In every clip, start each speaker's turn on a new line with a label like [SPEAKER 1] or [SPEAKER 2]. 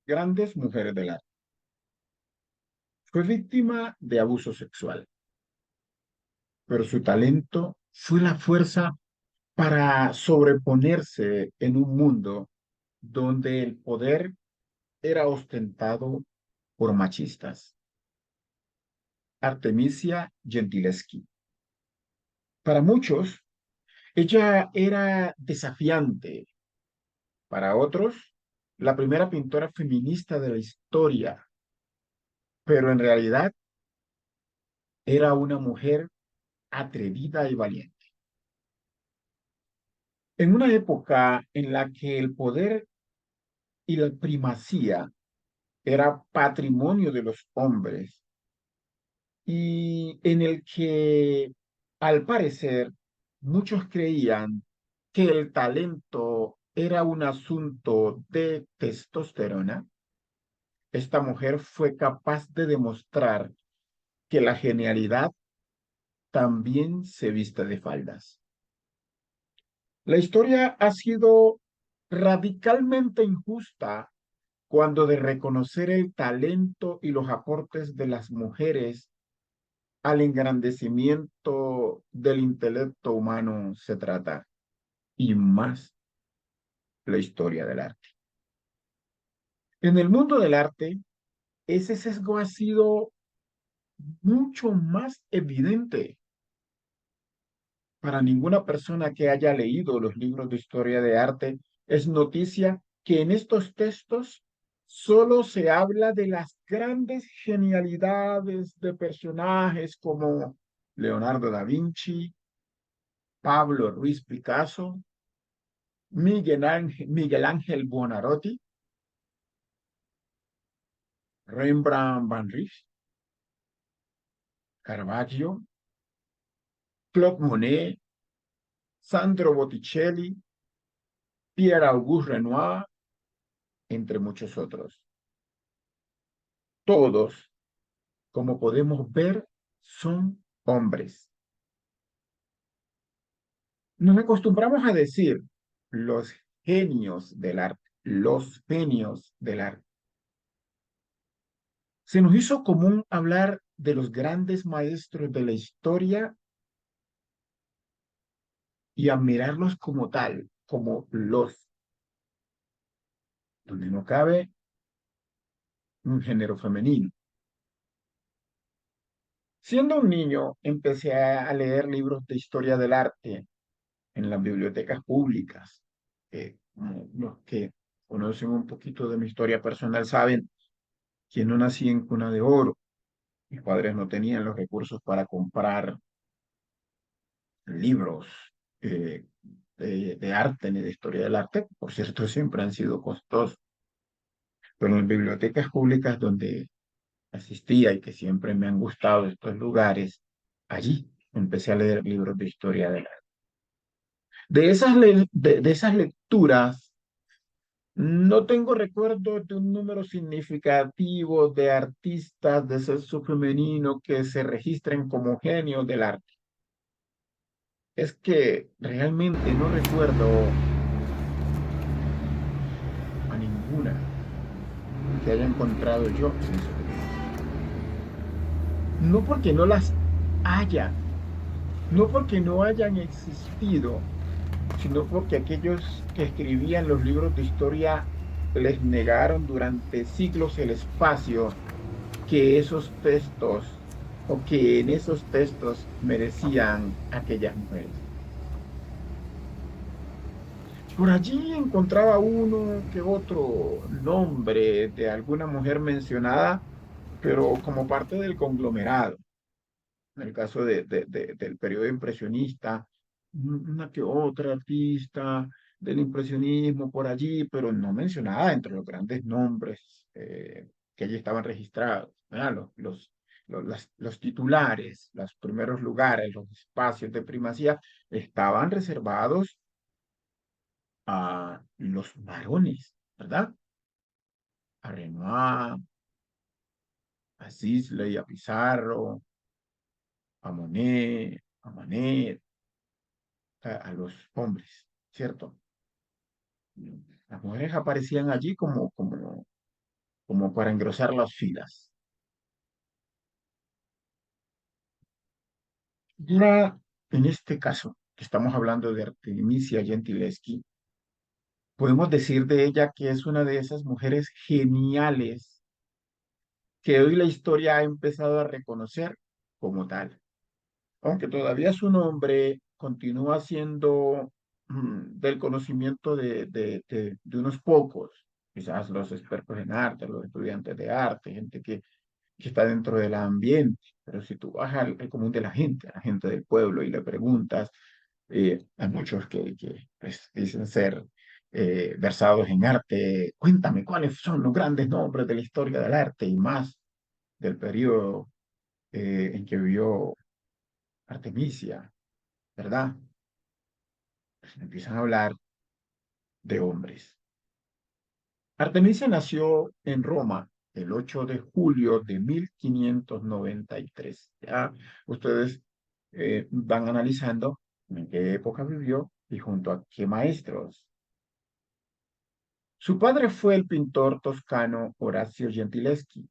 [SPEAKER 1] grandes mujeres del arte. Fue víctima de abuso sexual, pero su talento fue la fuerza para sobreponerse en un mundo donde el poder era ostentado por machistas. Artemisia Gentileschi. Para muchos, ella era desafiante. Para otros, la primera pintora feminista de la historia, pero en realidad era una mujer atrevida y valiente. En una época en la que el poder y la primacía era patrimonio de los hombres y en el que, al parecer, muchos creían que el talento era un asunto de testosterona, esta mujer fue capaz de demostrar que la genialidad también se viste de faldas. La historia ha sido radicalmente injusta cuando de reconocer el talento y los aportes de las mujeres al engrandecimiento del intelecto humano se trata, y más la historia del arte. En el mundo del arte, ese sesgo ha sido mucho más evidente. Para ninguna persona que haya leído los libros de historia de arte, es noticia que en estos textos solo se habla de las grandes genialidades de personajes como Leonardo da Vinci, Pablo Ruiz Picasso, Miguel Ángel Buonarroti, Rembrandt van Rijn, Caravaggio, Claude Monet, Sandro Botticelli, Pierre-Auguste Renoir, entre muchos otros. Todos, como podemos ver, son hombres. Nos acostumbramos a decir los genios del arte, los genios del arte. Se nos hizo común hablar de los grandes maestros de la historia y admirarlos como tal, como los, donde no cabe un género femenino. Siendo un niño, empecé a leer libros de historia del arte en las bibliotecas públicas. Los que conocen un poquito de mi historia personal saben que no nací en cuna de oro. Mis padres no tenían los recursos para comprar libros eh, de arte ni de historia del arte. Por cierto, siempre han sido costosos. Pero en bibliotecas públicas donde asistía y que siempre me han gustado estos lugares, allí empecé a leer libros de historia del arte. De esas lecturas, no tengo recuerdo de un número significativo de artistas de sexo femenino que se registren como genios del arte. Es que realmente no recuerdo a ninguna que haya encontrado yo en esos libros. No porque no las haya, no porque no hayan existido, sino porque aquellos que escribían los libros de historia les negaron durante siglos el espacio que esos textos o que en esos textos merecían aquellas mujeres. Por allí encontraba uno que otro nombre de alguna mujer mencionada, pero como parte del conglomerado. En el caso del periodo impresionista, una que otra artista del impresionismo por allí, pero no mencionada entre los grandes nombres que allí estaban registrados. ¿Verdad? Los titulares, los primeros lugares, los espacios de primacía estaban reservados a los varones, ¿verdad? A Renoir, a Sisley, a Pizarro, a Monet, a Manet, a los hombres, ¿cierto? Las mujeres aparecían allí como como para engrosar las filas. Ahora, en este caso, que estamos hablando de Artemisia Gentileschi, podemos decir de ella que es una de esas mujeres geniales que hoy la historia ha empezado a reconocer como tal. Aunque todavía su nombre continúa siendo del conocimiento de unos pocos, quizás los expertos en arte, los estudiantes de arte, gente que está dentro del ambiente, pero si tú vas al común de a la gente del pueblo y le preguntas, hay muchos que pues, dicen ser versados en arte, cuéntame cuáles son los grandes nombres de la historia del arte y más del periodo en que vivió Artemisia, ¿verdad? Pues empiezan a hablar de hombres. Artemisia nació en Roma el 8 de julio de 1593. Ya ustedes van analizando en qué época vivió y junto a qué maestros. Su padre fue el pintor toscano Horacio Gentileschi.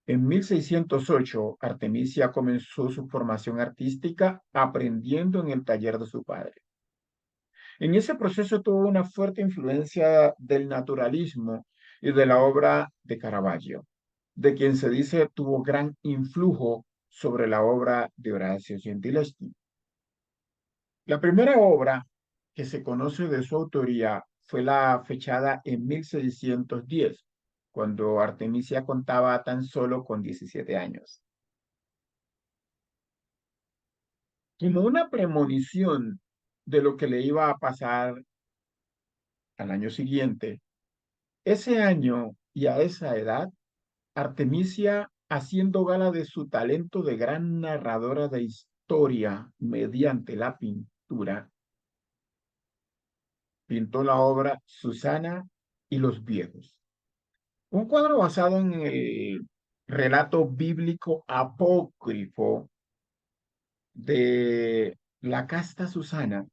[SPEAKER 1] En 1608, Artemisia comenzó su formación artística aprendiendo en el taller de su padre. En ese proceso tuvo una fuerte influencia del naturalismo y de la obra de Caravaggio, de quien se dice tuvo gran influjo sobre la obra de Horacio Gentileschi. La primera obra que se conoce de su autoría fue la fechada en 1610, cuando Artemisia contaba tan solo con 17 años. Como una premonición de lo que le iba a pasar al año siguiente, ese año y a esa edad, Artemisia, haciendo gala de su talento de gran narradora de historia mediante la pintura, pintó la obra Susana y los viejos, un cuadro basado en el relato bíblico apócrifo de la casta Susana,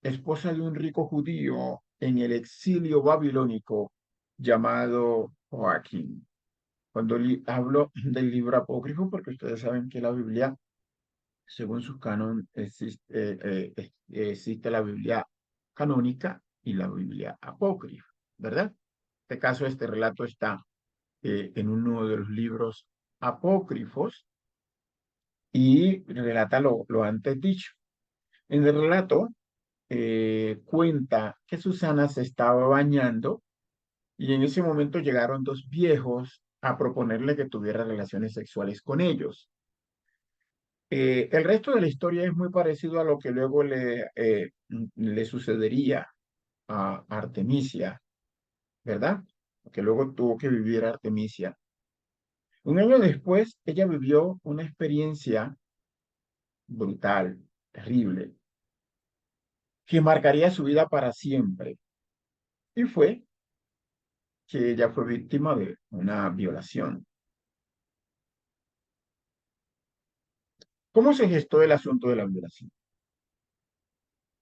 [SPEAKER 1] esposa de un rico judío en el exilio babilónico llamado Joaquín. Cuando hablo del libro apócrifo, porque ustedes saben que la Biblia, según sus cánones, existe la Biblia canónica y la Biblia apócrifa, ¿verdad? En este caso, este relato está en uno de los libros apócrifos y relata lo antes dicho. En el relato cuenta que Susana se estaba bañando y en ese momento llegaron dos viejos a proponerle que tuviera relaciones sexuales con ellos. El resto de la historia es muy parecido a lo que luego le sucedería a Artemisia, ¿verdad? Que luego tuvo que vivir Artemisia. Un año después, ella vivió una experiencia brutal, terrible, que marcaría su vida para siempre. Y fue que ella fue víctima de una violación. ¿Cómo se gestó el asunto de la violación?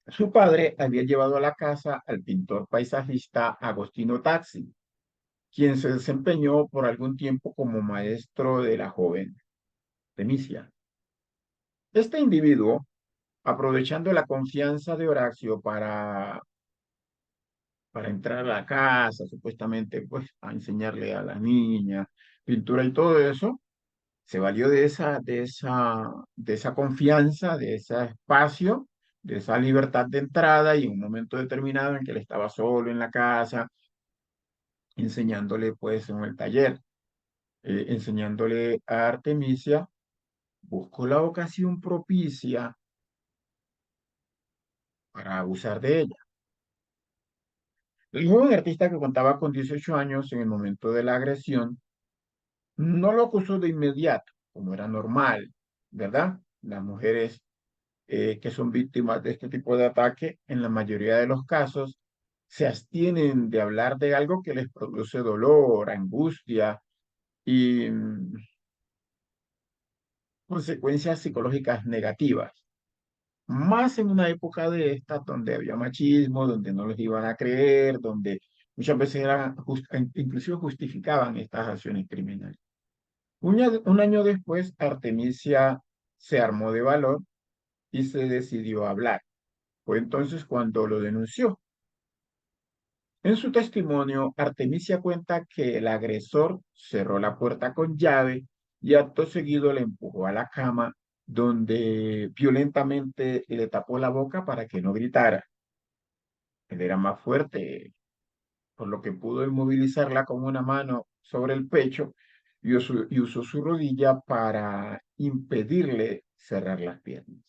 [SPEAKER 1] Su padre había llevado a la casa al pintor paisajista Agostino Taxi, quien se desempeñó por algún tiempo como maestro de la joven Temisia. Este individuo, aprovechando la confianza de Horacio para entrar a la casa, supuestamente, pues, a enseñarle a la niña pintura y todo eso, se valió de esa confianza, de ese espacio, de esa libertad de entrada y en un momento determinado en que él estaba solo en la casa, enseñándole pues en el taller, enseñándole a Artemisia, buscó la ocasión propicia para abusar de ella. El joven artista que contaba con 18 años en el momento de la agresión no lo acusó de inmediato, como era normal, ¿verdad? Las mujeres que son víctimas de este tipo de ataque, en la mayoría de los casos, se abstienen de hablar de algo que les produce dolor, angustia y consecuencias psicológicas negativas. Más en una época de estas donde había machismo, donde no les iban a creer, donde Muchas veces inclusive justificaban estas acciones criminales. Un año después, Artemisia se armó de valor y se decidió a hablar. Fue entonces cuando lo denunció. En su testimonio, Artemisia cuenta que el agresor cerró la puerta con llave y acto seguido le empujó a la cama, donde violentamente le tapó la boca para que no gritara. Él era más fuerte, por lo que pudo inmovilizarla con una mano sobre el pecho y usó su rodilla para impedirle cerrar las piernas.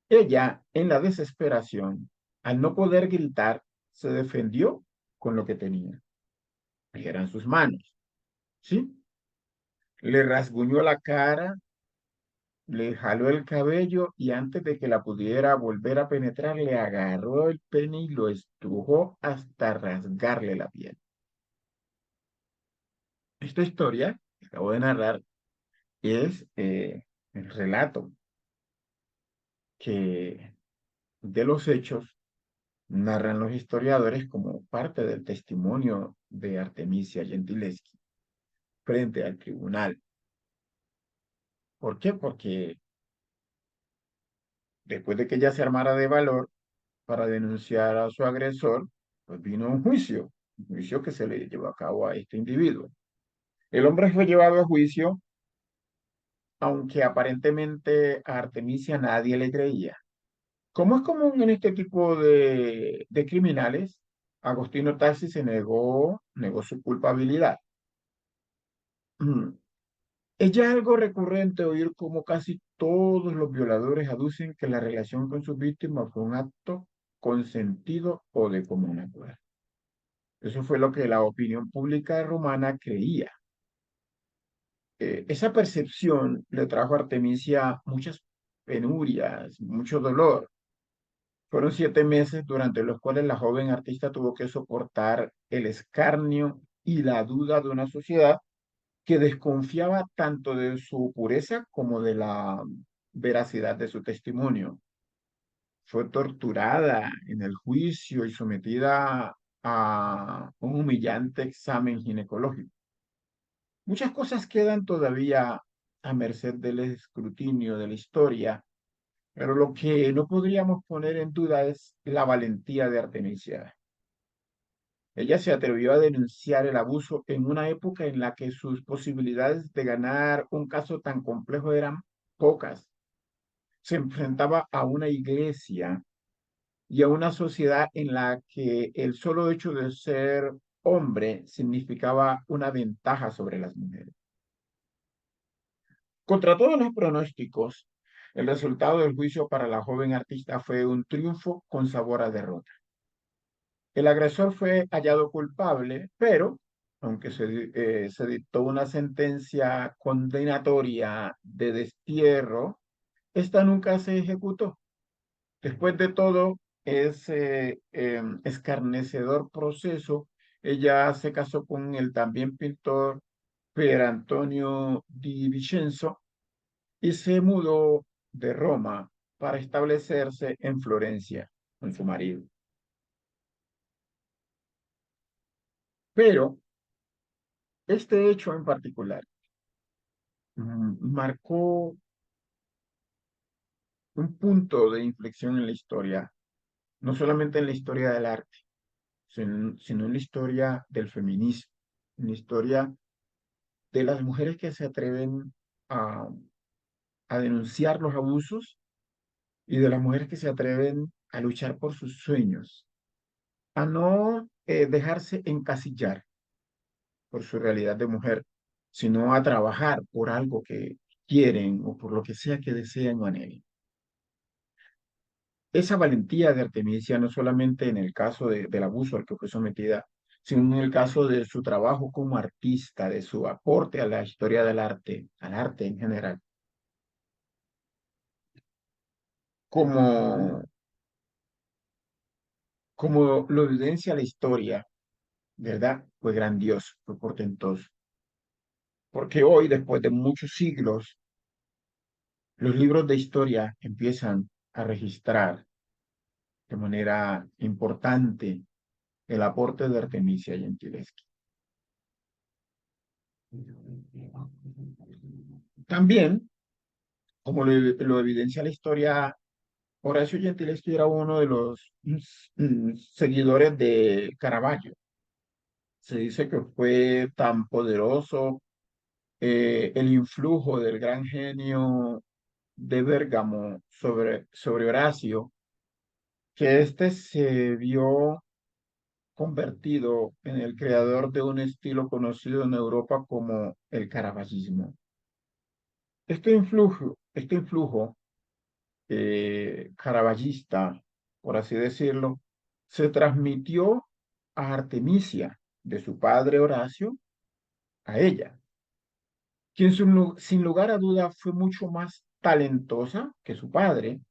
[SPEAKER 1] Ella, en la desesperación, al no poder gritar, se defendió con lo que tenía, que eran sus manos, ¿sí? Le rasguñó la cara, le jaló el cabello y antes de que la pudiera volver a penetrar, le agarró el pene y lo estrujó hasta rasgarle la piel. Esta historia que acabo de narrar es el relato que de los hechos narran los historiadores como parte del testimonio de Artemisia Gentileschi frente al tribunal. ¿Por qué? Porque después de que ella se armara de valor para denunciar a su agresor, pues vino un juicio que se le llevó a cabo a este individuo. El hombre fue llevado a juicio, aunque aparentemente a Artemisia nadie le creía. Como es común en este tipo de criminales, Agostino Tassi negó su culpabilidad. Es ya algo recurrente oír cómo casi todos los violadores aducen que la relación con sus víctimas fue un acto consentido o de común acuerdo. Eso fue lo que la opinión pública romana creía. Esa percepción le trajo a Artemisia muchas penurias, mucho dolor. Fueron 7 meses durante los cuales la joven artista tuvo que soportar el escarnio y la duda de una sociedad que desconfiaba tanto de su pureza como de la veracidad de su testimonio. Fue torturada en el juicio y sometida a un humillante examen ginecológico. Muchas cosas quedan todavía a merced del escrutinio de la historia, pero lo que no podríamos poner en duda es la valentía de Artemisia. Ella se atrevió a denunciar el abuso en una época en la que sus posibilidades de ganar un caso tan complejo eran pocas. Se enfrentaba a una iglesia y a una sociedad en la que el solo hecho de ser hombre significaba una ventaja sobre las mujeres. Contra todos los pronósticos, el resultado del juicio para la joven artista fue un triunfo con sabor a derrota. El agresor fue hallado culpable, pero aunque se dictó una sentencia condenatoria de destierro, esta nunca se ejecutó. Después de todo ese escarnecedor proceso, ella se casó con el también pintor Pier Antonio di Vincenzo y se mudó de Roma para establecerse en Florencia con su marido. Pero este hecho en particular marcó un punto de inflexión en la historia, no solamente en la historia del arte, sino en la historia del feminismo, en la historia de las mujeres que se atreven a, a denunciar los abusos y de las mujeres que se atreven a luchar por sus sueños, a no dejarse encasillar por su realidad de mujer, sino a trabajar por algo que quieren o por lo que sea que desean o anhelen. Esa valentía de Artemisia, no solamente en el caso del abuso al que fue sometida, sino en el caso de su trabajo como artista, de su aporte a la historia del arte, al arte en general, como, como lo evidencia la historia, ¿verdad? Fue grandioso, fue portentoso. Porque hoy, después de muchos siglos, los libros de historia empiezan a registrar de manera importante el aporte de Artemisia Gentileschi. También, como lo evidencia la historia, Horacio Gentileschi era uno de los seguidores de Caravaggio. Se dice que fue tan poderoso el influjo del gran genio de Bérgamo sobre Horacio, que éste se vio convertido en el creador de un estilo conocido en Europa como el caravallismo. Este influjo caravallista, por así decirlo, se transmitió a Artemisia, de su padre Horacio, a ella, quien sin lugar a duda fue mucho más talentosa que su padre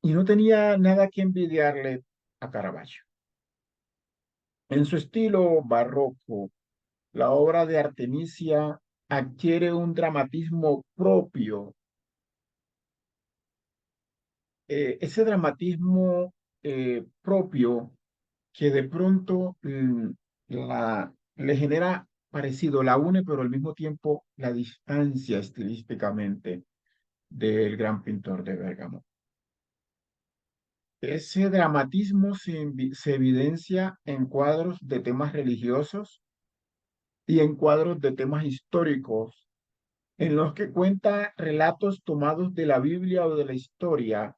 [SPEAKER 1] y no tenía nada que envidiarle a Caravaggio. En su estilo barroco, la obra de Artemisia adquiere un dramatismo propio. Ese dramatismo propio que de pronto le genera parecido, la une, pero al mismo tiempo la distancia estilísticamente del gran pintor de Bérgamo. Ese dramatismo se evidencia en cuadros de temas religiosos y en cuadros de temas históricos, en los que cuenta relatos tomados de la Biblia o de la historia,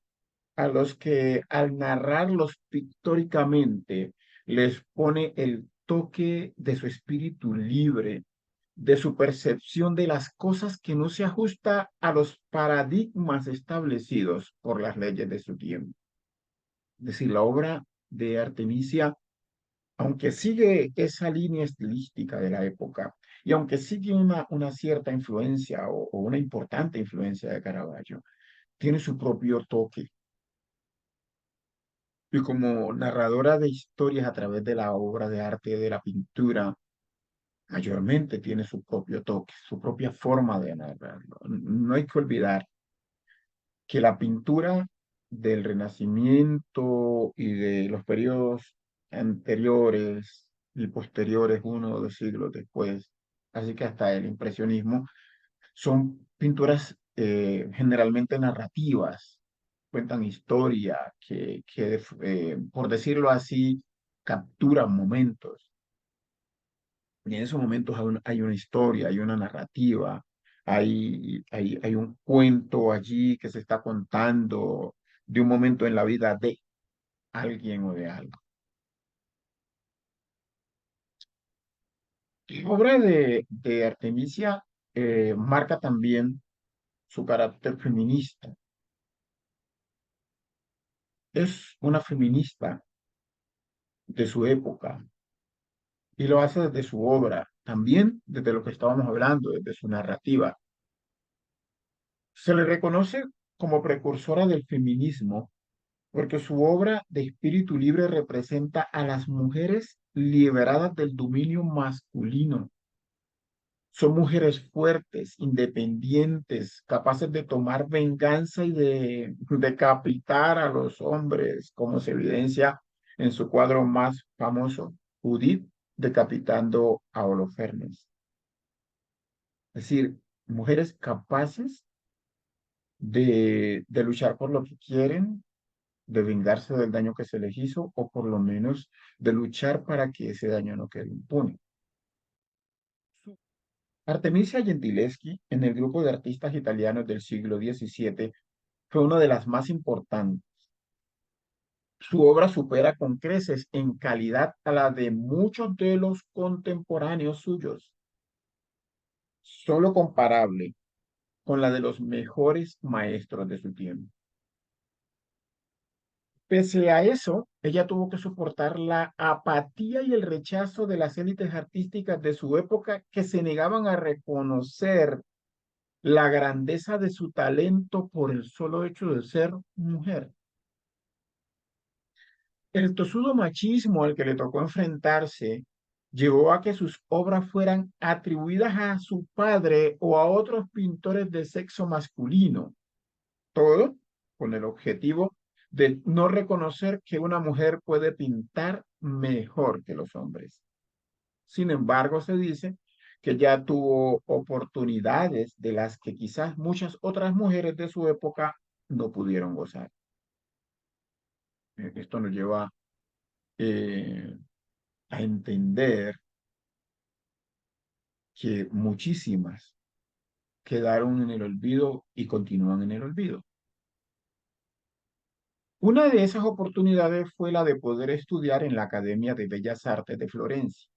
[SPEAKER 1] a los que al narrarlos pictóricamente les pone el toque de su espíritu libre, de su percepción de las cosas que no se ajusta a los paradigmas establecidos por las leyes de su tiempo. Es decir, la obra de Artemisia, aunque sigue esa línea estilística de la época y aunque sigue una cierta influencia o una importante influencia de Caravaggio, tiene su propio toque. Y como narradora de historias a través de la obra de arte, de la pintura, mayormente tiene su propio toque, su propia forma de narrarlo. No hay que olvidar que la pintura del Renacimiento y de los periodos anteriores y posteriores, uno o dos siglos después, así que hasta el impresionismo, son pinturas generalmente narrativas, cuentan historia, por decirlo así, capturan momentos. Y en esos momentos hay una historia, hay una narrativa, hay un cuento allí que se está contando de un momento en la vida de alguien o de algo. La obra de Artemisia marca también su carácter feminista. Es una feminista de su época y lo hace desde su obra, también desde lo que estábamos hablando, desde su narrativa. Se le reconoce como precursora del feminismo porque su obra de espíritu libre representa a las mujeres liberadas del dominio masculino. Son mujeres fuertes, independientes, capaces de tomar venganza y de decapitar a los hombres, como se evidencia en su cuadro más famoso, Judith decapitando a Holofernes. Es decir, mujeres capaces de luchar por lo que quieren, de vengarse del daño que se les hizo, o por lo menos de luchar para que ese daño no quede impune. Artemisia Gentileschi, en el grupo de artistas italianos del siglo XVII, fue una de las más importantes. Su obra supera con creces en calidad a la de muchos de los contemporáneos suyos, solo comparable con la de los mejores maestros de su tiempo. Pese a eso, ella tuvo que soportar la apatía y el rechazo de las élites artísticas de su época que se negaban a reconocer la grandeza de su talento por el solo hecho de ser mujer. El tosudo machismo al que le tocó enfrentarse llevó a que sus obras fueran atribuidas a su padre o a otros pintores de sexo masculino, todo con el objetivo de no reconocer que una mujer puede pintar mejor que los hombres. Sin embargo, se dice que ya tuvo oportunidades de las que quizás muchas otras mujeres de su época no pudieron gozar. Esto nos lleva eh, a entender que muchísimas quedaron en el olvido y continúan en el olvido. Una de esas oportunidades fue la de poder estudiar en la Academia de Bellas Artes de Florencia.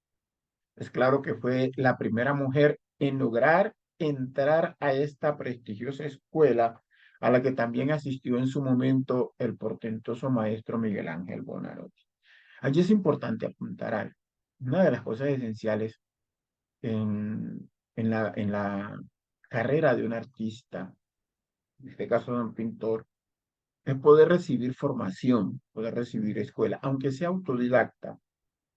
[SPEAKER 1] Es claro que fue la primera mujer en lograr entrar a esta prestigiosa escuela a la que también asistió en su momento el portentoso maestro Miguel Ángel Bonarotti. Allí es importante apuntar algo. Una de las cosas esenciales en la carrera de un artista, en este caso de un pintor, es poder recibir formación, poder recibir escuela, aunque sea autodidacta,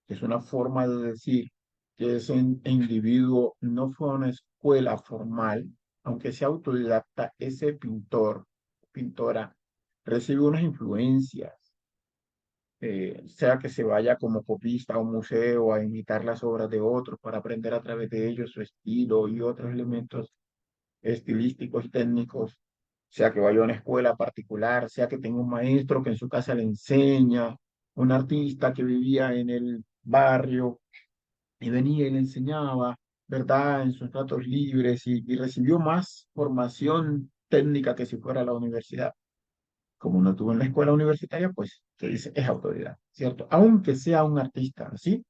[SPEAKER 1] que es una forma de decir que ese individuo no fue a una escuela formal, aunque sea autodidacta, ese pintor, pintora, recibe unas influencias, sea que se vaya como copista a un museo a imitar las obras de otros para aprender a través de ellos su estilo y otros elementos estilísticos y técnicos, sea que vaya a una escuela particular, sea que tenga un maestro que en su casa le enseña, un artista que vivía en el barrio y venía y le enseñaba, ¿verdad?, en sus ratos libres y recibió más formación técnica que si fuera a la universidad. Como no tuvo en la escuela universitaria, pues se dice es autoridad, ¿cierto? Aunque sea un artista así,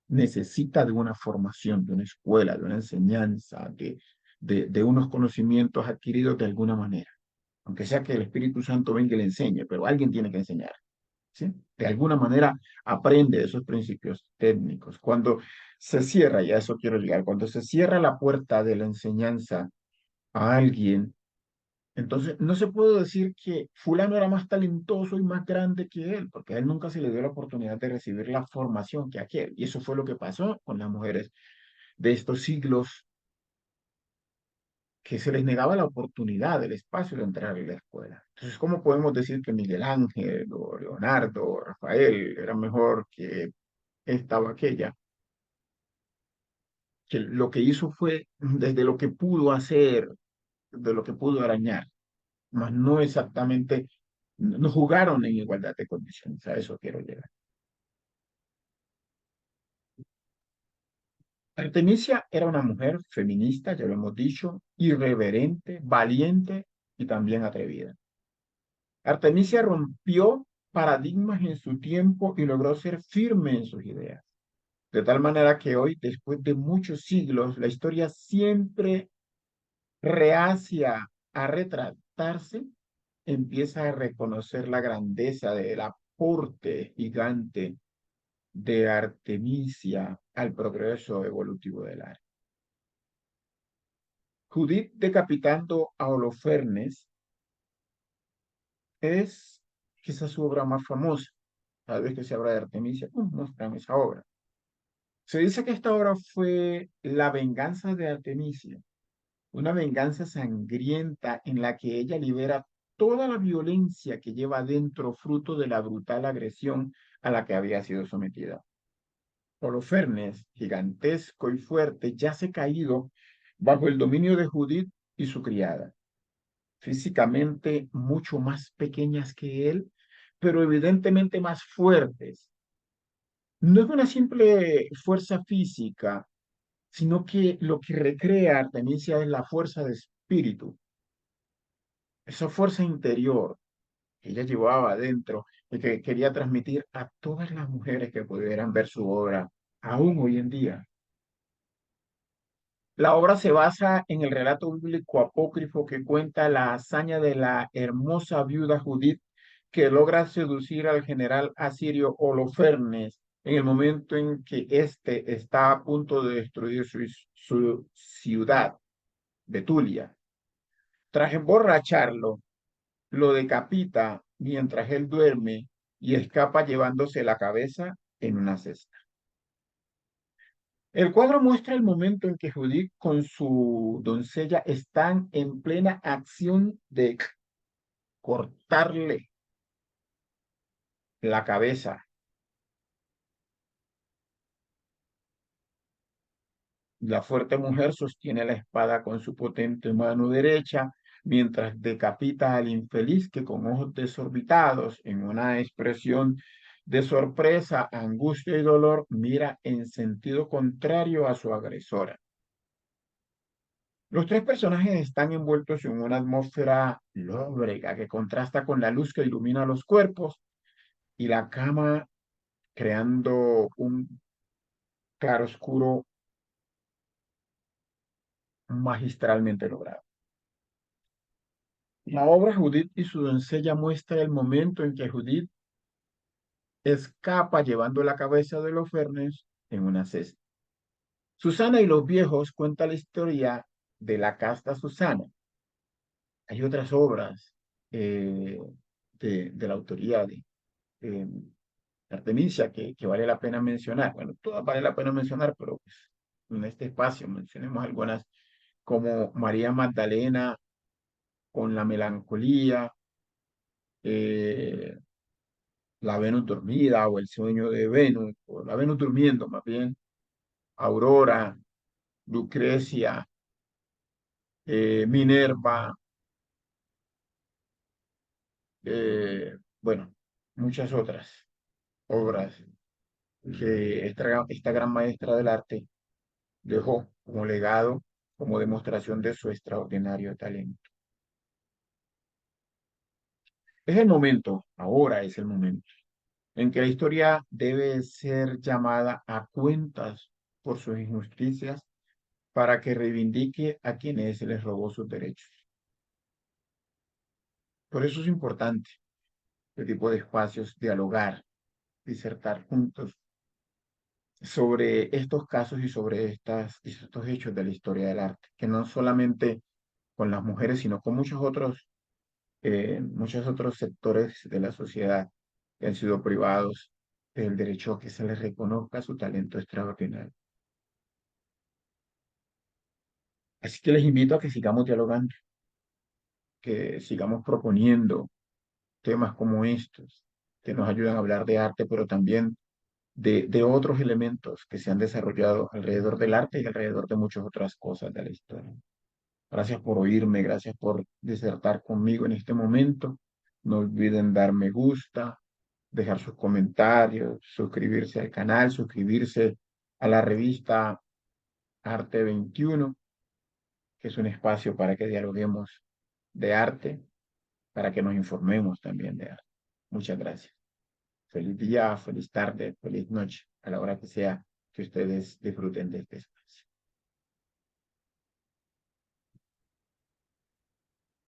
[SPEAKER 1] necesita de una formación, de una escuela, de una enseñanza, de unos conocimientos adquiridos de alguna manera. Aunque sea que el Espíritu Santo venga y le enseñe, pero alguien tiene que enseñar. ¿Sí? De alguna manera aprende esos principios técnicos. Cuando se cierra, y a eso quiero llegar, cuando se cierra la puerta de la enseñanza a alguien, entonces no se puede decir que fulano era más talentoso y más grande que él, porque a él nunca se le dio la oportunidad de recibir la formación que a aquel. Y eso fue lo que pasó con las mujeres de estos siglos, que se les negaba la oportunidad, el espacio de entrar a la escuela. Entonces, ¿cómo podemos decir que Miguel Ángel o Leonardo o Rafael era mejor que esta o aquella? Que lo que hizo fue desde lo que pudo hacer, de lo que pudo arañar, más no exactamente, no jugaron en igualdad de condiciones, a eso quiero llegar. Artemisia era una mujer feminista, ya lo hemos dicho, irreverente, valiente y también atrevida. Artemisia rompió paradigmas en su tiempo y logró ser firme en sus ideas. De tal manera que hoy, después de muchos siglos, la historia siempre reacia a retratarse, empieza a reconocer la grandeza del aporte gigante de Artemisia al progreso evolutivo del arte. Judith decapitando a Holofernes es quizás su obra más famosa. Cada vez que se habla de Artemisia, muestran esa obra. Se dice que esta obra fue la venganza de Artemisia, una venganza sangrienta en la que ella libera toda la violencia que lleva dentro fruto de la brutal agresión a la que había sido sometida. Holofernes, gigantesco y fuerte, yace caído bajo el dominio de Judith y su criada, físicamente mucho más pequeñas que él, pero evidentemente más fuertes. No es una simple fuerza física, sino que lo que recrea Artemisia es la fuerza de espíritu, esa fuerza interior que ella llevaba adentro y que quería transmitir a todas las mujeres que pudieran ver su obra, aún hoy en día. La obra se basa en el relato bíblico apócrifo que cuenta la hazaña de la hermosa viuda Judith que logra seducir al general asirio Holofernes en el momento en que éste está a punto de destruir su ciudad, Betulia. Tras emborracharlo, lo decapita mientras él duerme y escapa llevándose la cabeza en una cesta. El cuadro muestra el momento en que Judith con su doncella están en plena acción de cortarle la cabeza. La fuerte mujer sostiene la espada con su potente mano derecha, mientras decapita al infeliz que con ojos desorbitados, en una expresión de sorpresa, angustia y dolor, mira en sentido contrario a su agresora. Los tres personajes están envueltos en una atmósfera lóbrega que contrasta con la luz que ilumina los cuerpos y la cama, creando un claroscuro magistralmente logrado. La obra Judith y su doncella muestra el momento en que Judith escapa llevando la cabeza de los Fernes en una cesta. Susana y los viejos cuenta la historia de la casta Susana. Hay otras obras eh, de la autoría de Artemisia que vale la pena mencionar. Bueno, todas vale la pena mencionar, pero pues, en este espacio mencionemos algunas como María Magdalena con la melancolía, eh, la Venus dormida o el sueño de Venus, o la Venus durmiendo más bien, Aurora, Lucrecia, Minerva, bueno, muchas otras obras que esta gran maestra del arte dejó como legado, como demostración de su extraordinario talento. Es el momento, ahora es el momento, en que la historia debe ser llamada a cuentas por sus injusticias para que reivindique a quienes se les robó sus derechos. Por eso es importante este tipo de espacios, dialogar, disertar juntos sobre estos casos y sobre estos hechos de la historia del arte, que no solamente con las mujeres, sino con muchos otros sectores de la sociedad que han sido privados del derecho a que se les reconozca su talento extraordinario. Así que les invito a que sigamos dialogando, que sigamos proponiendo temas como estos, que nos ayudan a hablar de arte, pero también de otros elementos que se han desarrollado alrededor del arte y alrededor de muchas otras cosas de la historia. Gracias por oírme, gracias por disertar conmigo en este momento. No olviden dar me gusta, dejar sus comentarios, suscribirse al canal, suscribirse a la revista Arte 21, que es un espacio para que dialoguemos de arte, para que nos informemos también de arte. Muchas gracias. Feliz día, feliz tarde, feliz noche, a la hora que sea que ustedes disfruten de este espacio.